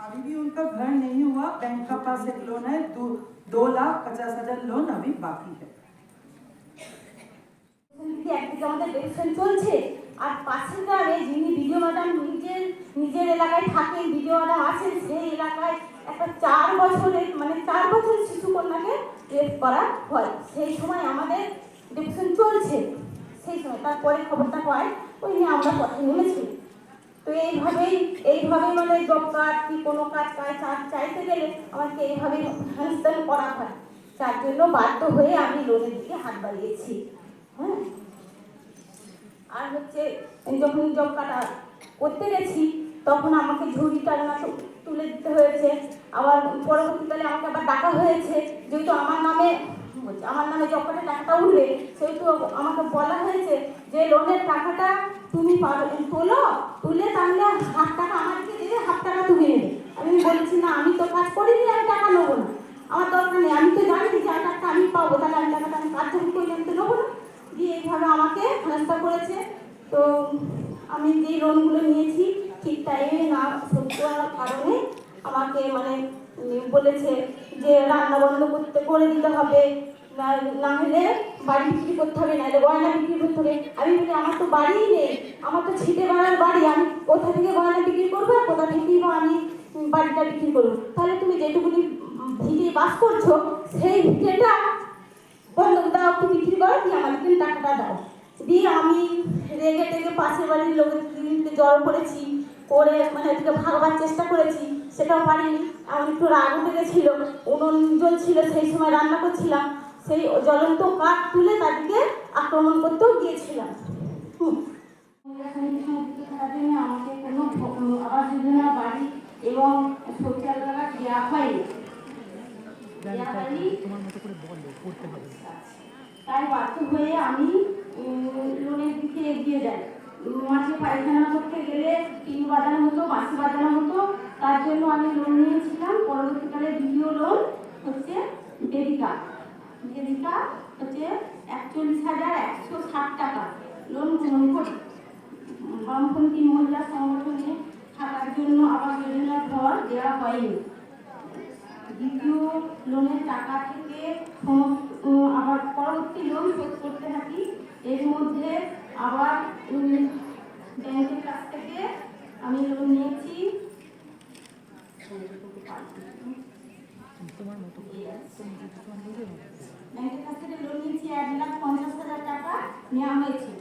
अभी भी उनका घर नहीं हुआ, बैंक का पास एक लोन है, 2,50,000 लोन अभी बाकी है। একদিকে আমাদের ইলেকশন চলছে আর পাশের গ্রামে যিনি বিডিও ম্যাডাম নিজের এলাকায় থাকেন, বিডিও ম্যাডাম আছেন, সেই এলাকায় একটা 4 বছরের মানে 4 বছরের শিশু কন্যাকে রেপ করা হয়। সেই সময় আমাদের ইলেকশন চলছে, সেই সময় তারপরে খবরটা পাই, ওই নিয়ে আমরা পথে নেমেছি। তো এইভাবেই মানে জব কার্ড কি কোনো কাজ চাইতে গেলে আমাকে এইভাবেই হেনস্থান করা হয়। তার জন্য বাধ্য হয়ে আমি লোনের দিকে হাত বাড়িয়েছি। হ্যাঁ, আর হচ্ছে যখন জব কার্ড করতে গেছি তখন আমাকে ঝুড়ি টানা তুলে দিতে হয়েছে। আবার পরবর্তীকালে আমাকে আবার ডাকা হয়েছে, যেহেতু আমার নামে জব কার্ডের টাকাটা উঠবে, সেহেতু আমাকে বলা হয়েছে যে লোনের টাকাটা তুমি তুলে তাহলে 1/2 টাকা আমাকে দেবে, 1/2 টাকা তুমি নেবে। আমি বলেছি না, আমি তো কাজ করিনি, আমি টাকা নেবো না, আমার দরকার নেই, আমি তো জানি যে টাকাটা আমি পাবো, তাহলে আমি টাকাটা আমি কাজ জমি করে আমি তো নেবো না। দিয়ে এইভাবে আমাকে হেনস্থা করেছে। তো আমি যে লোনগুলো নিয়েছি ঠিক টাইমে না শোধ করার কারণে আমাকে মানে বলেছে যে রান্না বন্ধ করে দিতে হবে, না হলে বাড়ি বিক্রি করতে হবে, নাহলে গয়না বিক্রি করতে হবে। আমি বলি আমার তো বাড়িই নেই, আমার তো ছিটে বেড়ার বাড়ি, আমি কোথা থেকে গয়না বিক্রি করবো, কোথা থেকেই বা আমি বাড়িটা বিক্রি করবো। তাহলে তুমি যেটুকুনি ভিটে বাস করছো সেই ভিটেটা বন্ধক দাও, একটু বিক্রি করো, দিয়ে আমাদেরকে টাকাটা দাও। দিয়ে আমি রেগে টেগে পাশের বাড়ির লোককে জড়ো করেছি, করে মানে ওদিকে ভাগবার চেষ্টা করেছি, সেটাও পারিনি। আমার একটু রাগ উঠে গেছিল, উনুন জ্বলছিল, সেই সময় রান্না করছিলাম, সেই জ্বলন্ত কাঠ তুলে তাদেরকে আক্রমণ করতেও গিয়েছিলাম। আমাকে কোনো আবাস যোজনা বাড়ি এবং শৌচালয় দেওয়া হয়নি। তাই বাধ্য হয়ে আমি লোনের দিকে এগিয়ে যাই। মাঠে পায়খানা করতে গেলে টিন বাজানো হতো, বাঁশি বাজানো হতো, তার জন্য আমি লোন নিয়েছিলাম। পরবর্তীকালে দ্বিতীয় লোন হচ্ছে দেবিকা হচ্ছে 41,160 টাকা লোন গ্রহণ করি। বামপন্থী মহিলা সংগঠনে থাকার জন্য আবাস যোজনার ঘর দেওয়া হয়নি। দ্বিতীয় লোনের টাকা থেকে আবার পরবর্তী লোন শোধ করতে থাকি। এর মধ্যে আবার ব্যাংকের কাছ থেকে আমি লোন নিয়েছি ব্যাংকের কাছ থেকে লোন নিয়েছি 1,50,000 টাকা নেওয়া হয়েছে।